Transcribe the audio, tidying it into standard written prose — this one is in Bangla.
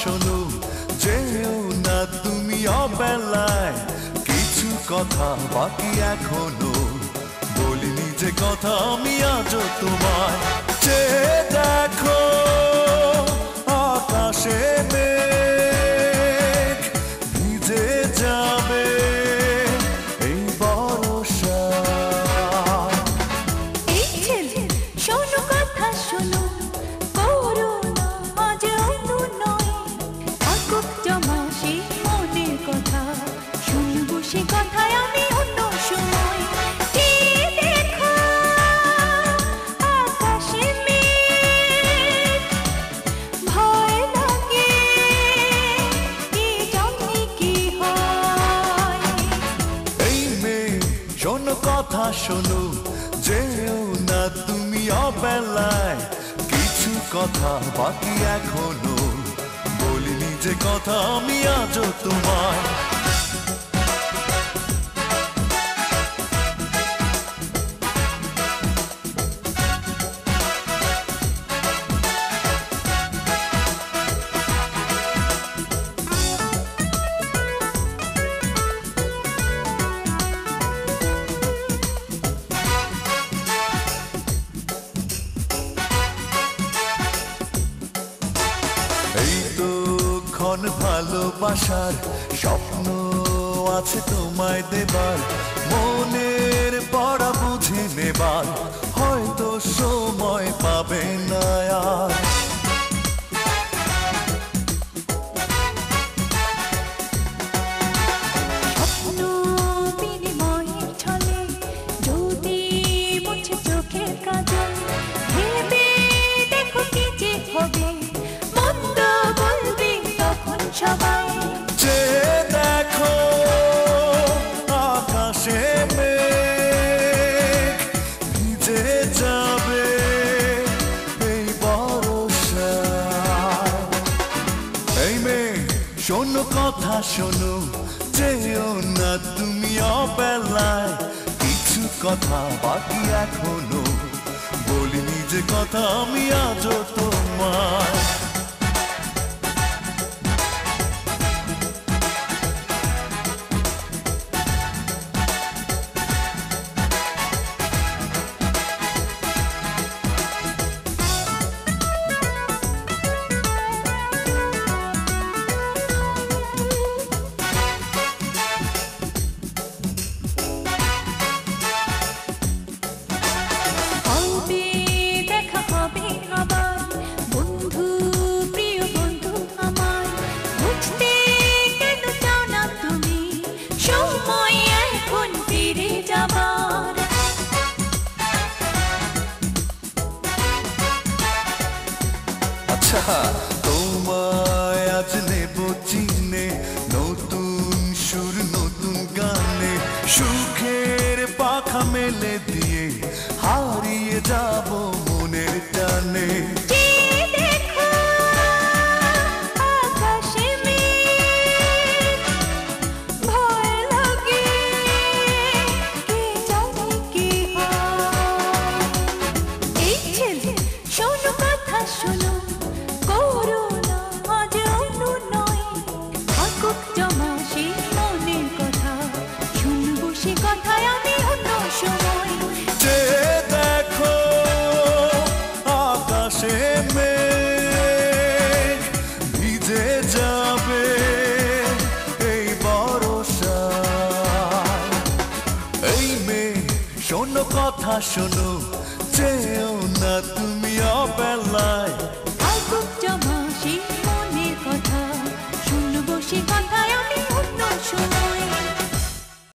শোনো, যেও না তুমি অবেলায়, কিছু কথা বাকি এখনো, বলিনি যে কথা আমি আজও তোমায়। চেয়ে দেখো আকাশে মেঘ ভিজে যাবে এই বর্ষায়। এই ছেলে শোনো কথা শোনো, করো না আজ অনুনয়, থাকুক জমা সেই মনের কথা, শুনবো সে কথায় আমি অন্য সময়। দেখো আকাশে মেঘ, ভয় লাগে কি জানি কি হয়। এই মেয়ে শোনো কথা শোনো, যেও না তুমি অবেলায়, কিছু কথা বাকি এখনো, বলিনি যে কথা আমি আজও তোমায়। এই তো ক্ষণ ভালোবাসার স্বপ্ন আছে তোমায় দেবার, মনের পড়া বুঝে নেবার, হয়তো সময় পাবে না আর। স্বপ্ন বিনিময়ের ছলে যদি মুছে চোখের কাজল, ভেবে দেখো কি যে হবে, মন্দ বলবে তখন সবাই। যে দেখো আকাশে মেঘ ভিজে যাবে এই বর্ষায়। এই মেয়ে শোনো কথা শোনো, যেও না তুমি অবেলায়, কিছু কথা বাকি এখনো, বলিনি যে কথা আমি আজও তোমায়। হবে দেখা হবে আবার, বন্ধু প্রিয় বন্ধু আমার, বুঝতে কেন চাও না তুমি সময় এখন ফিরে যাবার। আচ্ছা তোমায় আজ নেব চিনে, নতুন সুর নতুন গানে, সুখের পাখা মেলে দিয়ে হারিয়ে যাব মনের টানে। দেখো আকাশে মেঘ, ভয় লাগে কে জানে কি হয়। এই ছেলে শোনো কথা শোনো, করো না আজ অনুনয়, থাকুক জমা সেই মনের কথা, শুনবো সে কথায় আমি অন্য সময়। যে দেখো আকাশে মেঘ ভিজে যাবে এই বর্ষায়। এই মেয়ে শোনো কথা শোনো, যেও না তুমি অবেলায়, থাকুক জমা সেই মনের কথা, শুনবো সে কথায় আমি অন্য সময়।